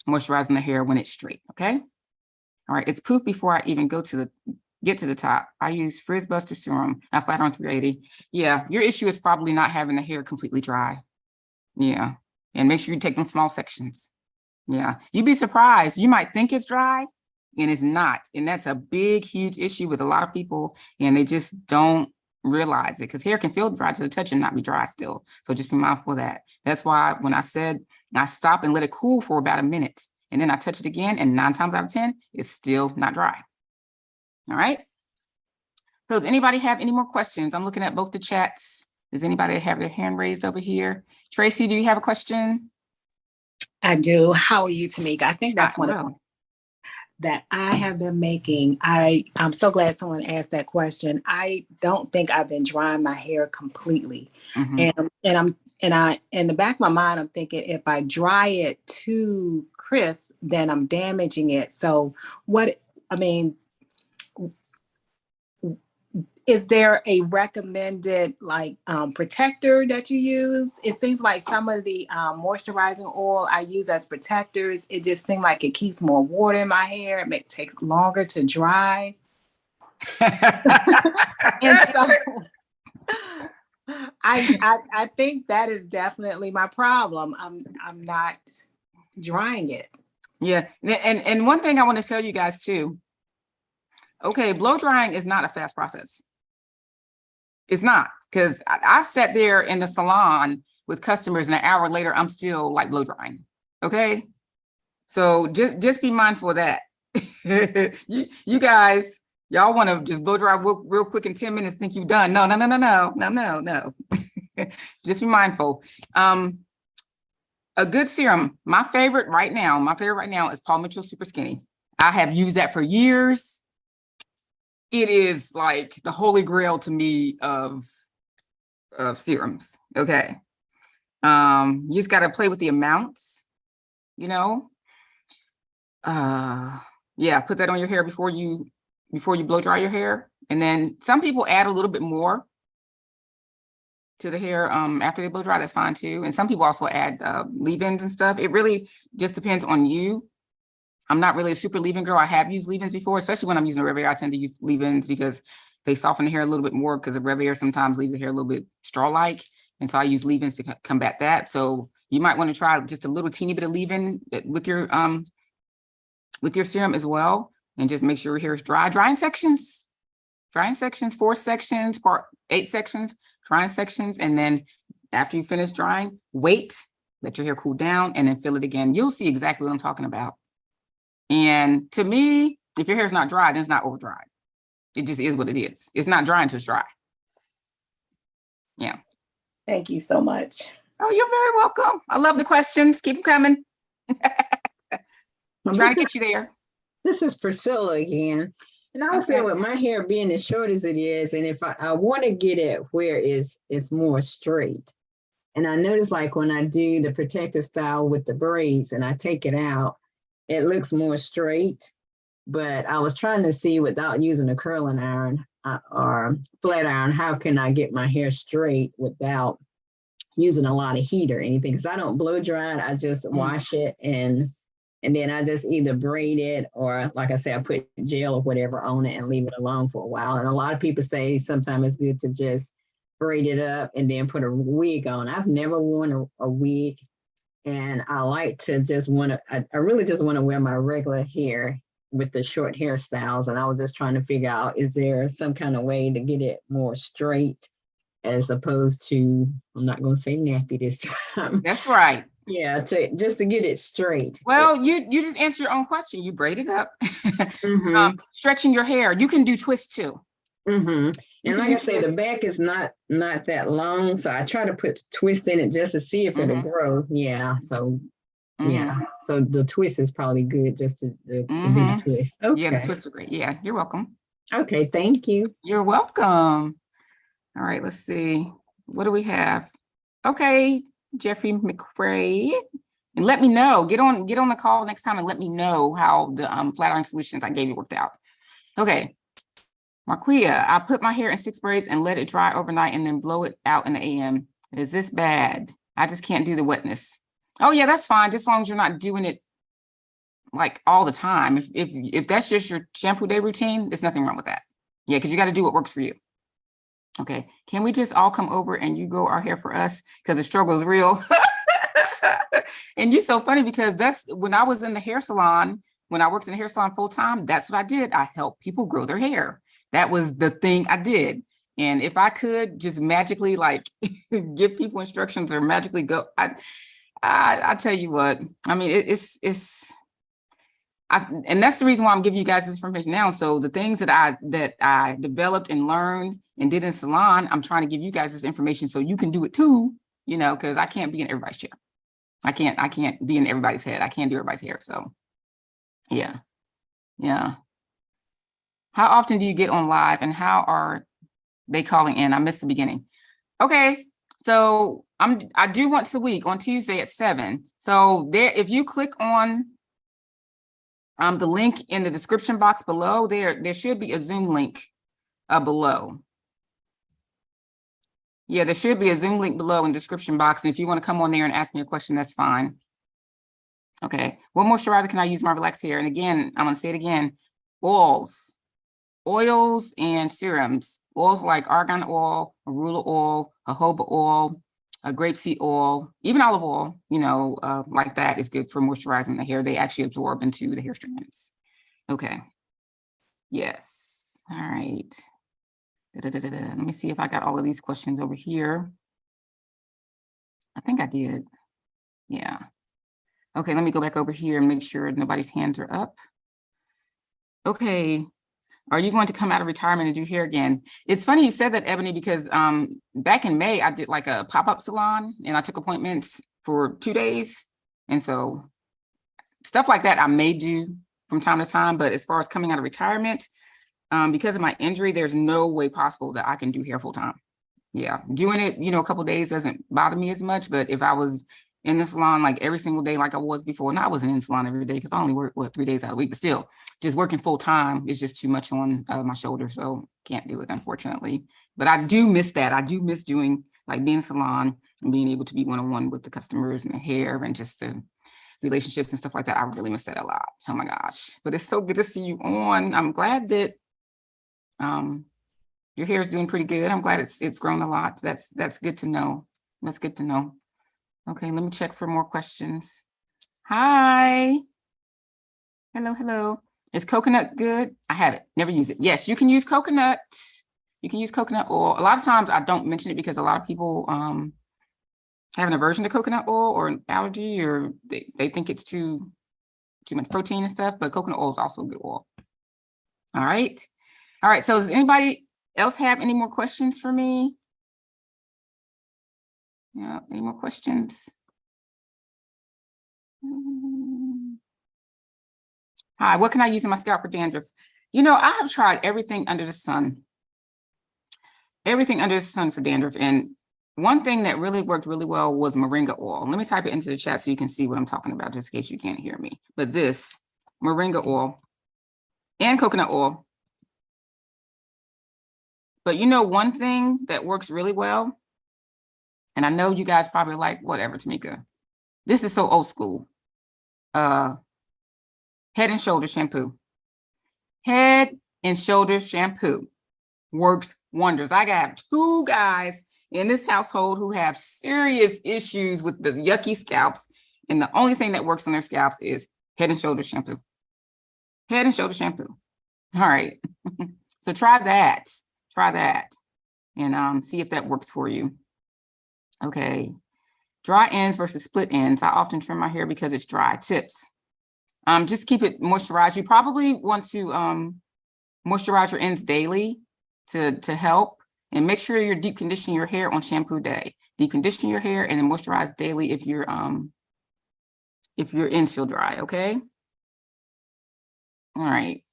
moisturizing the hair when it's straight, okay? All right, it's poof before I even get to the top. I use Frizz Buster Serum. I flat on 380. Yeah, your issue is probably not having the hair completely dry. Yeah, and make sure you take them small sections. Yeah, you'd be surprised. You might think it's dry and it's not. And that's a big, huge issue with a lot of people, and they just don't realize it because hair can feel dry to the touch and not be dry still. So just be mindful of that. That's why when I said I stop and let it cool for about a minute, and then I touch it again, and 9 times out of 10, it's still not dry. All right. So does anybody have any more questions? I'm looking at both the chats. Does anybody have their hand raised over here? Tracy, do you have a question? I do. How are you, Tamika? I think that's one Well, that I have been making. I'm so glad someone asked that question. I don't think I've been drying my hair completely. mhm. And in the back of my mind, I'm thinking if I dry it too crisp, then I'm damaging it. So is there a recommended protector that you use? It seems like some of the moisturizing oil I use as protectors, it just seems like it keeps more water in my hair. It may take longer to dry. And so I think that is definitely my problem. I'm not drying it. Yeah, and one thing I want to tell you guys too. Okay, blow drying is not a fast process. It's not, because I've sat there in the salon with customers and an hour later, I'm still like blow drying. Okay, so just be mindful of that. you guys, y'all want to just blow dry real quick in 10 minutes, think you've done. No. Just be mindful. A good serum, my favorite right now is Paul Mitchell Super Skinny. I have used that for years. It is like the holy grail to me of serums. Okay. You just got to play with the amounts, you know. Yeah, put that on your hair before you blow dry your hair. And then some people add a little bit more to the hair after they blow dry. That's fine too. And some people also add leave-ins and stuff. It really just depends on you. I'm not really a super leave-in girl. I have used leave-ins before, especially when I'm using RevAir. I tend to use leave-ins because they soften the hair a little bit more, because the RevAir sometimes leaves the hair a little bit straw-like. And so I use leave-ins to combat that. So you might want to try just a little teeny bit of leave-in with your serum as well. And just make sure your hair is dry. Drying sections, 4 sections, part 8 sections, drying sections. And then after you finish drying, wait, let your hair cool down, and then fill it again. You'll see exactly what I'm talking about. And to me, if your hair is not dry, then it's not over dried. It just is what it is. It's not dry until it's dry. Yeah. Thank you so much. Oh, you're very welcome. I love the questions. Keep them coming. I'm trying to get you there. This is Priscilla again. And I was saying, with my hair being as short as it is, and if I want to get it where it's more straight. And I notice, like, when I do the protective style with the braids and I take it out, it looks more straight. But I was trying to see, without using a curling iron or flat iron, how can I get my hair straight without using a lot of heat or anything? Because I don't blow dry it. I just wash it, and then I just either braid it, or, like I say, I put gel or whatever on it and leave it alone for a while. And a lot of people say sometimes it's good to just braid it up and then put a wig on. I've never worn a wig, and I like to I really just want to wear my regular hair with the short hairstyles. And I was just trying to figure out, is there some kind of way to get it more straight, as opposed to, I'm not going to say nappy this time. That's right. Yeah, just to get it straight. Well, you just answer your own question. You braid it up. Stretching your hair. You can do twists too. And like I say, the back is not that long, so I try to put twist in it just to see if it'll grow. Yeah, so yeah, so the twist is probably good, just to do the twist. Okay. Yeah, the twists are great. Yeah, you're welcome. Okay, thank you. You're welcome. All right, let's see. What do we have? Okay, Jeffrey McRae And let me know, get on the call next time and let me know how the flat iron solutions I gave you worked out. Okay. Marquia, I put my hair in 6 braids and let it dry overnight and then blow it out in the AM. Is this bad? I just can't do the wetness. Oh yeah, that's fine. Just as long as you're not doing it like all the time. If that's just your shampoo day routine, there's nothing wrong with that. Yeah, because you got to do what works for you. Okay, can we just all come over and you grow our hair for us? Because the struggle is real. And you're so funny because that's when I was in the hair salon, when I worked in the hair salon full time, that's what I did. I helped people grow their hair. That was the thing I did. And if I could just magically like give people instructions or magically go, I tell you what, I mean, and that's the reason why I'm giving you guys this information now. So the things that I developed and learned and did in salon, I'm trying to give you guys this information so you can do it too, you know, because I can't be in everybody's chair. I can't be in everybody's head. I can't do everybody's hair. So yeah. How often do you get on live and how are they calling in? I missed the beginning. Okay. So I do once a week on Tuesday at 7. So there, if you click on the link in the description box below, there should be a Zoom link below. Yeah, there should be a Zoom link below in the description box. And if you want to come on there and ask me a question, that's fine. Okay. What moisturizer can I use my relaxed hair? And again, I'm going to say it again, oils and serums. Oils like argan oil, arugula oil, jojoba oil, grapeseed oil, even olive oil, you know, like that is good for moisturizing the hair. They actually absorb into the hair strands. Okay. Yes. All right. Let me see if I got all of these questions over here. I think I did. Yeah. Okay, let me go back over here and make sure nobody's hands are up. Okay. Are you going to come out of retirement and do hair again? It's funny you said that, Ebony, because back in May, I did like a pop-up salon and I took appointments for 2 days. And so stuff like that I may do from time to time, but as far as coming out of retirement, because of my injury, there's no way possible that I can do hair full time. Yeah, doing it, you know, a couple of days doesn't bother me as much, but if I was in the salon like every single day like I was before, and I wasn't in the salon every day because I only work, 3 days out of the week, but still, just working full time is just too much on my shoulder, so can't do it, unfortunately. But I do miss that. I do miss doing, like being in the salon and being able to be one-on-one with the customers and the hair and just the relationships and stuff like that. I really miss that a lot. Oh my gosh, but it's so good to see you on. I'm glad that your hair is doing pretty good. I'm glad it's grown a lot. That's good to know. That's good to know. Okay, let me check for more questions. Hi. Hello. Is coconut good? I haven't, never used it. Yes, you can use coconut. You can use coconut oil. A lot of times I don't mention it because a lot of people have an aversion to coconut oil or an allergy, or they think it's too much protein and stuff, but coconut oil is also a good oil. All right. So does anybody else have any more questions for me? Yeah, any more questions? Hi, what can I use in my scalp for dandruff? You know, I have tried everything under the sun. Everything under the sun for dandruff. And one thing that really worked really well was moringa oil. Let me type it into the chat so you can see what I'm talking about, just in case you can't hear me. But this moringa oil and coconut oil. But you know, one thing that works really well, and I know you guys probably like, whatever, Tamika, this is so old school. Head and Shoulder shampoo. Head and Shoulder shampoo works wonders. I got 2 guys in this household who have serious issues with the yucky scalps, and the only thing that works on their scalps is Head and Shoulder shampoo. Head and Shoulder shampoo. All right. So try that. And see if that works for you. Okay. Dry ends versus split ends. I often trim my hair because it's dry. Tips. Just keep it moisturized. You probably want to moisturize your ends daily to help, and make sure you're deep conditioning your hair on shampoo day. Deep condition your hair and then moisturize daily if your ends feel dry. Okay. All right,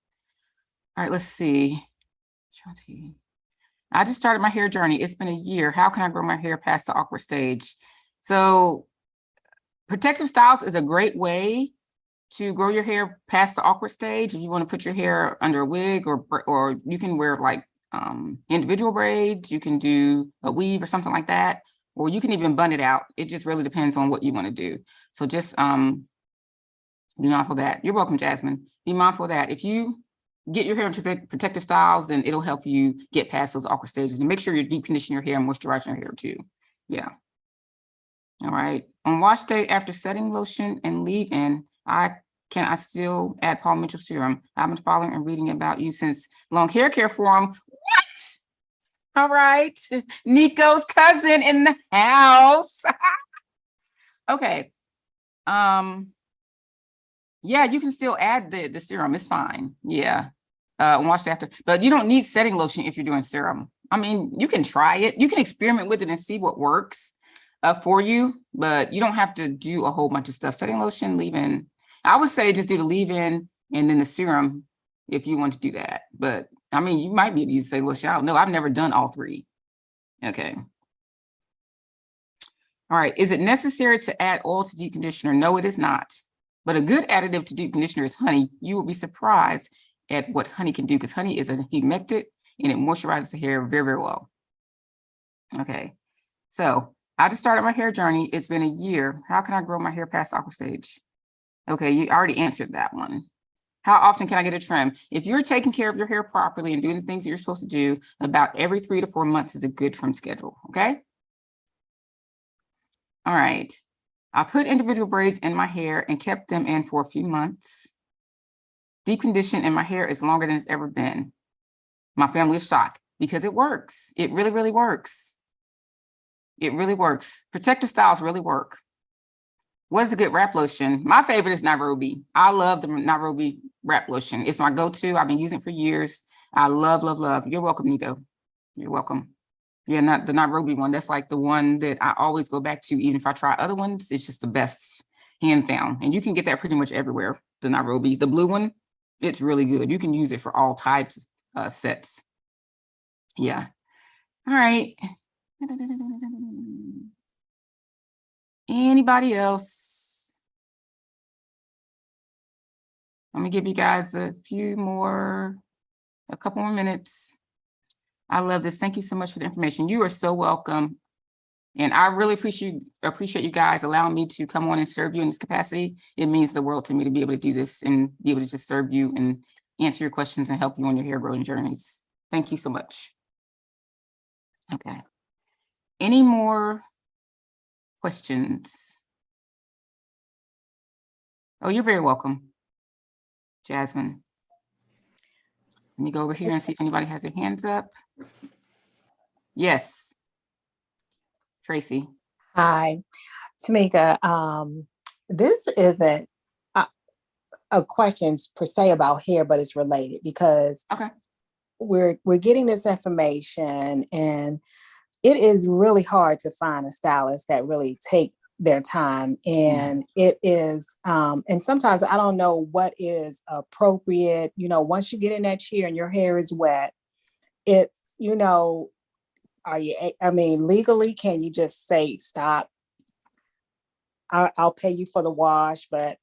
let's see. I just started my hair journey. It's been a year. How can I grow my hair past the awkward stage? So Protective styles is a great way to grow your hair past the awkward stage. If you want to put your hair under a wig, or you can wear like individual braids, you can do a weave or something like that, or you can even bun it out. It just really depends on what you want to do. So just be mindful of that. You're welcome, Jasmine. Be mindful of that. If you get your hair into protective styles, then it'll help you get past those awkward stages, and make sure you're deep conditioning your hair and moisturizing your hair too. Yeah. All right. On wash day after setting lotion and leave-in, can I still add Paul Mitchell serum? I've been following and reading about you since Long Hair Care Forum. What? All right. Nico's cousin in the house. Okay. Yeah, you can still add the serum. It's fine. Yeah. Wash after, but you don't need setting lotion if you're doing serum. I mean, you can try it. You can experiment with it and see what works for you, but you don't have to do a whole bunch of stuff. Setting lotion, leave-in. I would say just do the leave-in and then the serum if you want to do that. But I mean, you might be able to use setting lotion. I don't know. I've never done all three. Okay. All right. Is it necessary to add oil to deep conditioner? No, it is not. But a good additive to deep conditioner is honey. You will be surprised at what honey can do, because honey is a humectant and it moisturizes the hair very, very well. Okay. So I just started my hair journey. It's been a year. How can I grow my hair past awkward stage? Okay, you already answered that one. How often can I get a trim? If you're taking care of your hair properly and doing the things that you're supposed to do, about every 3 to 4 months is a good trim schedule, okay? All right. I put individual braids in my hair and kept them in for a few months. Deep condition in my hair is longer than it's ever been. My family is shocked because it works. It really, really works. It really works. Protective styles really work. What is a good wrap lotion? My favorite is Nairobi. I love the Nairobi wrap lotion. It's my go-to. I've been using it for years. I love, love, love. You're welcome, Nico. You're welcome. Yeah, not the Nairobi one. That's like the one that I always go back to, even if I try other ones. It's just the best, hands down. And you can get that pretty much everywhere. The Nairobi, the blue one, it's really good. You can use it for all types of sets. Yeah. All right. Anybody else? Let me give you guys a couple more minutes. I love this. Thank you so much for the information. You are so welcome. And I really appreciate you guys allowing me to come on and serve you in this capacity. It means the world to me to be able to do this and be able to just serve you and answer your questions and help you on your hair growing journeys. Thank you so much. Okay. Any more questions? Oh, you're very welcome, Jasmine. Let me go over here and see if anybody has their hands up. Yes. Tracy. Hi, Tamika. This isn't a question per se about hair, but it's related because Okay. we're getting this information, and it is really hard to find a stylist that really take their time. And it is, and sometimes I don't know what is appropriate. You know, once you get in that chair and your hair is wet, it's, you know, legally, can you just say, stop, I'll pay you for the wash, but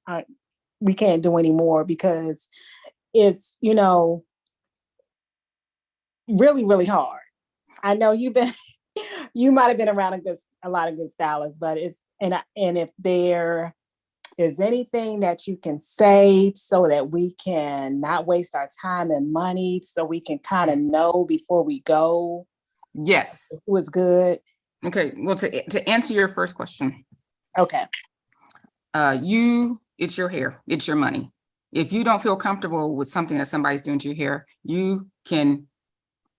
we can't do any more, because it's, you know, really, really hard. I know you might have been around a lot of good stylists, but and if there is anything that you can say so that we can not waste our time and money, so we can kind of know before we go. Yes. It was good. Okay. Well, to answer your first question. Okay. It's your hair. It's your money. If you don't feel comfortable with something that somebody's doing to your hair, you can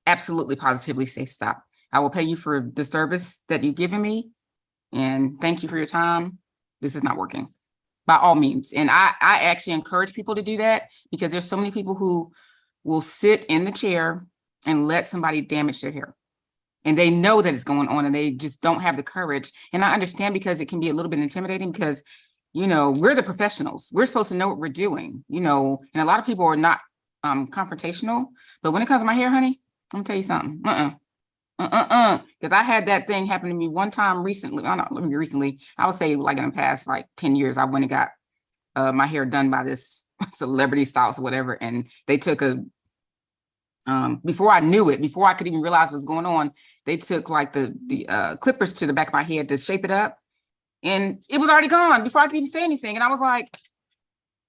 absolutely positively say stop. I will pay you for the service that you've given me, and thank you for your time. This is not working, by all means. And I actually encourage people to do that, because there's so many people who will sit in the chair and let somebody damage their hair. And they know that it's going on and they just don't have the courage. And I understand, because it can be a little bit intimidating, because, you know, we're the professionals. We're supposed to know what we're doing, you know, and a lot of people are not confrontational. But when it comes to my hair, honey, I'm gonna tell you something. Because I had that thing happen to me one time recently. I don't know, recently, I would say like in the past like 10 years, I went and got my hair done by this celebrity stylist or whatever. And they took before I knew it, before I could even realize what was going on, they took like the clippers to the back of my head to shape it up. And it was already gone before I could even say anything. And I was like,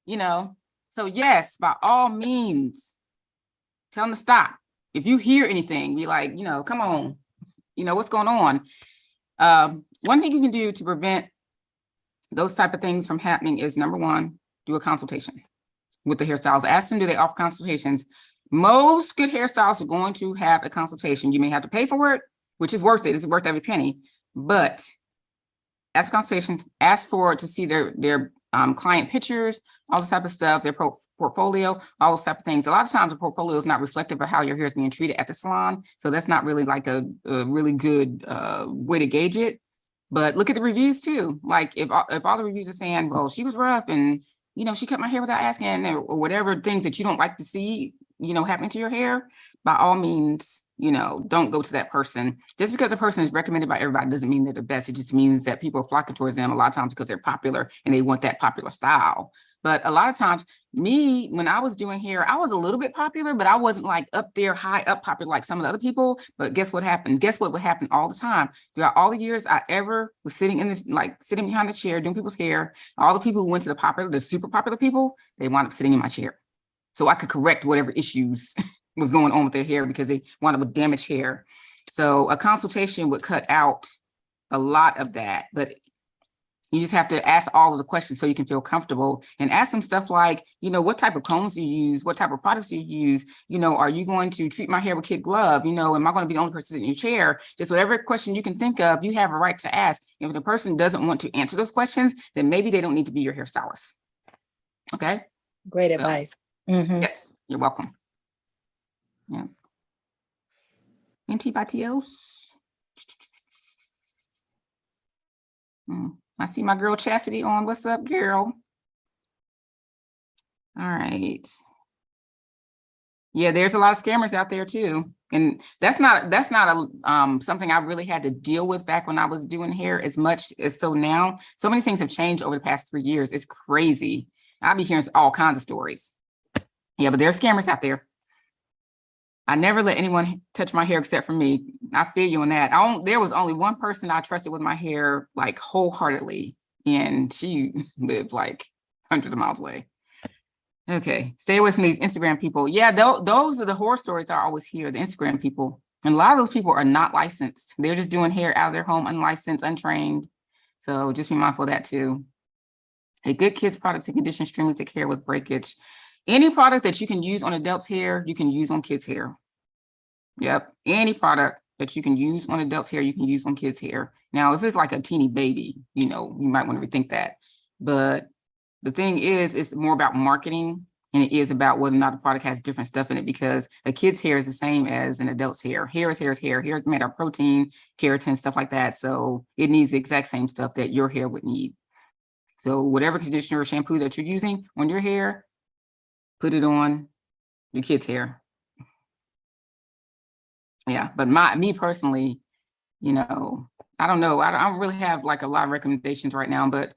so yes, by all means, tell them to stop. If you hear anything, be like, come on, what's going on? One thing you can do to prevent those type of things from happening is, number one, do a consultation with the hairstylist. Ask them, do they offer consultations? Most good hairstylists are going to have a consultation. You may have to pay for it, which is worth it. It's worth every penny. But ask for consultation, ask for to see their client pictures, all this type of stuff, their portfolio, all those type of things. A lot of times the portfolio is not reflective of how your hair is being treated at the salon. So that's not really like a really good way to gauge it. But look at the reviews too. Like if all the reviews are saying, well, she was rough and, she cut my hair without asking, or whatever things that you don't like to see, happening to your hair, by all means, don't go to that person. Just because a person is recommended by everybody doesn't mean they're the best. It just means that people are flocking towards them a lot of times because they're popular and they want that popular style. But a lot of times, when I was doing hair, I was a little bit popular, but I wasn't like up there high up popular like some of the other people. But guess what happened? Guess what would happen all the time? Throughout all the years I ever was sitting sitting behind the chair doing people's hair, all the people who went to the super popular people, they wound up sitting in my chair. So I could correct whatever issues was going on with their hair because they wound up with damaged hair. So a consultation would cut out a lot of that, but you just have to ask all of the questions so you can feel comfortable, and ask them stuff like, what type of combs do you use? What type of products do you use? Are you going to treat my hair with kid glove? Am I going to be the only person sitting in your chair? Just whatever question you can think of, you have a right to ask. If the person doesn't want to answer those questions, then maybe they don't need to be your hairstylist. Okay. Great advice. Mm-hmm. Yes, you're welcome. Yeah. Anybody else? I see my girl Chastity on. What's up, girl? All right. Yeah, there's a lot of scammers out there too. And that's not a something I really had to deal with back when I was doing hair as much as so now. So many things have changed over the past 3 years. It's crazy. I'll be hearing all kinds of stories. Yeah, but there are scammers out there. I never let anyone touch my hair except for me. I feel you on that. There was only one person I trusted with my hair, like wholeheartedly, and she lived like hundreds of miles away. Okay, stay away from these Instagram people. Yeah, those are the horror stories I always hear, the Instagram people. And a lot of those people are not licensed. They're just doing hair out of their home, unlicensed, untrained. So just be mindful of that too. A good kids product to condition extremely to care with breakage. Any product that you can use on adults' hair, you can use on kids' hair. Yep. Any product that you can use on adults' hair, you can use on kids' hair. Now, if it's like a teeny baby, you might want to rethink that. But the thing is, it's more about marketing, and it is about whether or not the product has different stuff in it, because a kid's hair is the same as an adult's hair. Hair is hair is hair. Hair is made of protein, keratin, stuff like that. So it needs the exact same stuff that your hair would need. So whatever conditioner or shampoo that you're using on your hair, put it on your kid's hair. Yeah, but me personally, I don't know. I don't really have like a lot of recommendations right now, but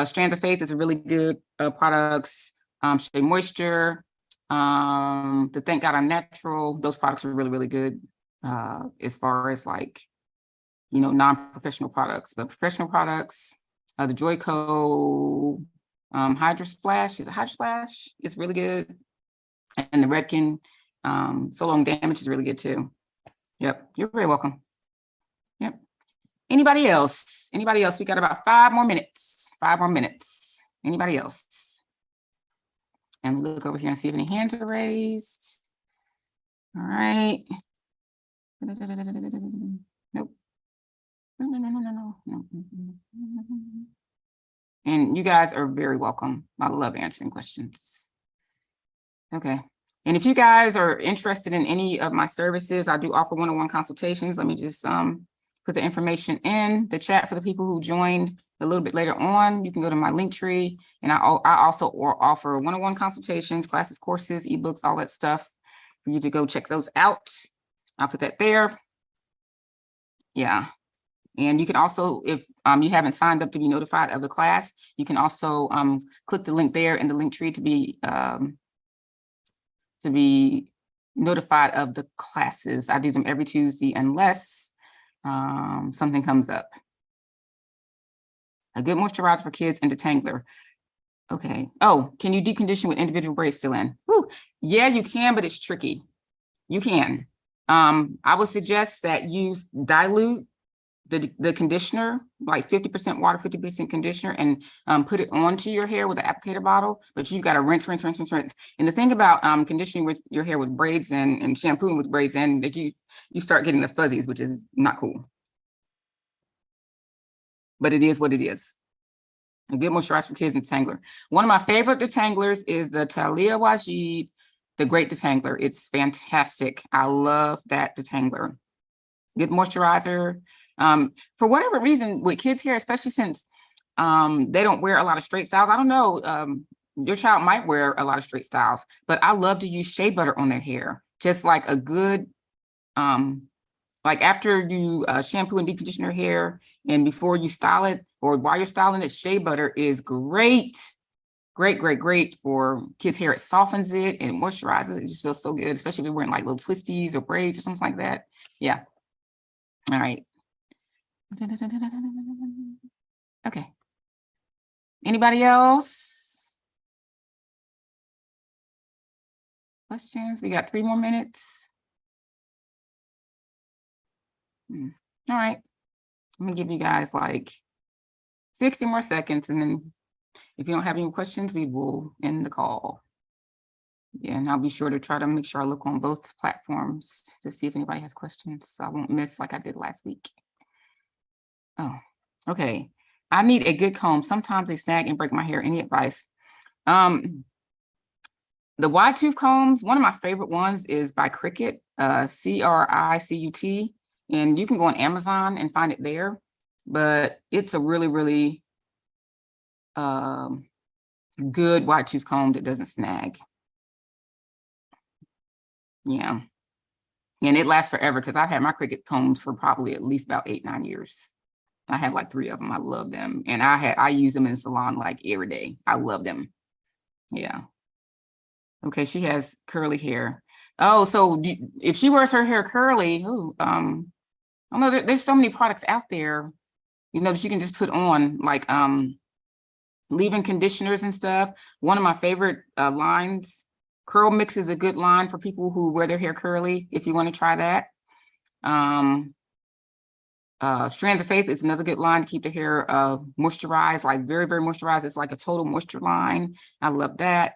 Strands of Faith is a really good products. Shea Moisture, the Thank God I'm Natural. Those products are really, really good as far as like, non-professional products. But professional products, the Joyco Hydro Splash, it's really good. And the Redken So Long Damage is really good too. Yep, you're very welcome. Yep. Anybody else? We got about 5 more minutes. Anybody else? And we look over here and see if any hands are raised. All right. Nope. No. And you guys are very welcome. I love answering questions. Okay. And if you guys are interested in any of my services, I do offer one-on-one consultations. Let me just put the information in the chat for the people who joined a little bit later on. You can go to my link tree, and I also offer one-on-one consultations, classes, courses, ebooks, all that stuff for you to go check those out. I'll put that there. Yeah. And you can also, if you haven't signed up to be notified of the class, you can also click the link there in the link tree to be notified of the classes. I do them every Tuesday unless something comes up. A good moisturizer for kids and detangler. Okay. Oh, can you decondition with individual braids still in? Whew. Yeah, you can, but it's tricky. You can. I would suggest that you dilute the conditioner, like 50% water, 50% conditioner, and put it onto your hair with an applicator bottle, but you've got to rinse. And the thing about conditioning with your hair with braids and shampooing with braids in, that you start getting the fuzzies, which is not cool. But it is what it is. A good moisturizer for kids and detangler. One of my favorite detanglers is the Talia Wajid, the Great Detangler. It's fantastic. I love that detangler. Good moisturizer. For whatever reason, with kids' hair, especially since they don't wear a lot of straight styles. I don't know, your child might wear a lot of straight styles, but I love to use shea butter on their hair. Just like a good, like after you shampoo and decondition your hair and before you style it or while you're styling it, shea butter is great. Great for kids' hair. It softens it and it moisturizes it. It just feels so good, especially if you're wearing like little twisties or braids or something like that. Yeah. All right. Okay. Anybody else? Questions? We got 3 more minutes. All right. I'm gonna give you guys like 60 more seconds, and then if you don't have any questions, we will end the call. Yeah, and I'll be sure to try to make sure I look on both platforms to see if anybody has questions, so I won't miss like I did last week. Oh, okay. I need a good comb. Sometimes they snag and break my hair. Any advice? The wide tooth combs, one of my favorite ones is by Cricut, CRICUT, and you can go on Amazon and find it there, but it's a really good wide tooth comb that doesn't snag. Yeah. And it lasts forever because I've had my Cricut combs for probably at least about 8-9 years. I have like 3 of them. I love them. And I use them in the salon like every day. I love them. Yeah. Okay, she has curly hair. Oh, so if she wears her hair curly, I don't know, there's so many products out there, you know, that you can just put on, like leave-in conditioners and stuff. One of my favorite lines, Curl Mix is a good line for people who wear their hair curly, if you want to try that. Strands of Faith is another good line to keep the hair moisturized, like very moisturized. It's like a total moisture line. I love that.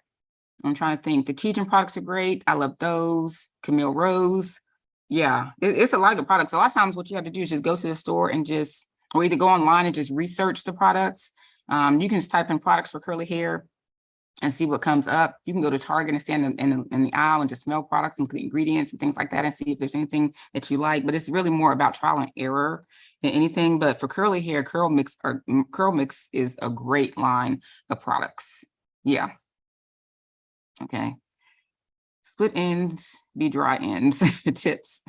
I'm trying to think. The Tejan products are great. I love those. Camille Rose. Yeah, it's a lot of good products. A lot of times what you have to do is just go to the store and or either go online and just research the products. You can just type in products for curly hair and see what comes up. You can go to Target and stand in the aisle and just smell products and look at the ingredients and things like that and see if there's anything that you like. But it's really more about trial and error than anything. But for curly hair, Curl Mix is a great line of products. Yeah. Okay. Split ends, be dry ends. Tips.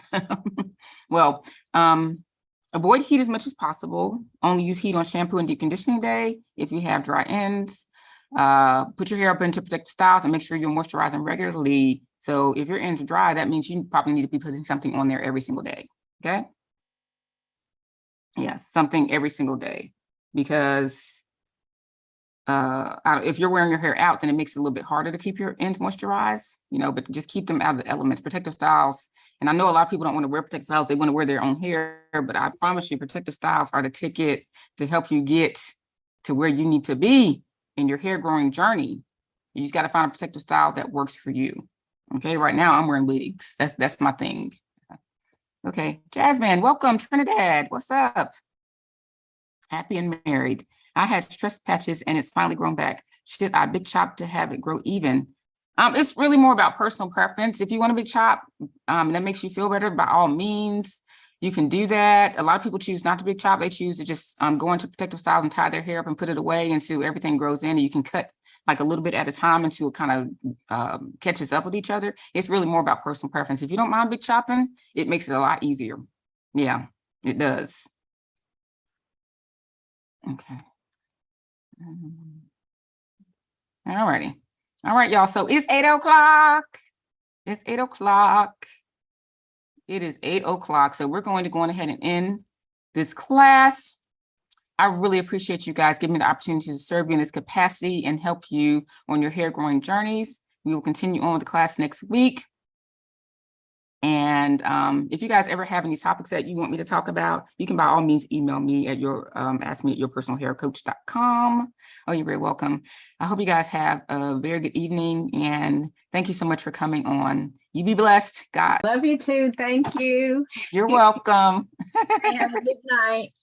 Well, avoid heat as much as possible. Only use heat on shampoo and deep conditioning day if you have dry ends. Put your hair up into protective styles and make sure you're moisturizing regularly. So if your ends are dry, that means you probably need to be putting something on there every single day. Okay. Yes, something every single day, because if you're wearing your hair out, then it makes it a little bit harder to keep your ends moisturized, you know, but just keep them out of the elements. Protective styles, and I know a lot of people don't want to wear protective styles, they want to wear their own hair, but I promise you, protective styles are the ticket to help you get to where you need to be in your hair growing journey. You just got to find a protective style that works for you. Okay, right now I'm wearing wigs. That's my thing. Okay, Jasmine, welcome. Trinidad, what's up? Happy and married. I had stress patches and it's finally grown back. Should I big chop to have it grow even? It's really more about personal preference. If you want a big chop, that makes you feel better, by all means, you can do that. A lot of people choose not to big chop. They choose to just go into protective styles and tie their hair up and put it away until everything grows in, and you can cut like a little bit at a time until it kind of catches up with each other. It's really more about personal preference. If you don't mind big chopping, it makes it a lot easier. Yeah. It does. Okay. All righty. All right, y'all. So it's 8 o'clock. It's 8 o'clock. It is 8 o'clock. So we're going to go on ahead and end this class. I really appreciate you guys giving me the opportunity to serve you in this capacity and help you on your hair growing journeys. We will continue on with the class next week. And if you guys ever have any topics that you want me to talk about, you can by all means email me at ask me at yourpersonalhaircoach.com. Oh, you're very welcome. I hope you guys have a very good evening, and thank you so much for coming on. You be blessed. God. Love you too. Thank you. You're welcome. Have a good night.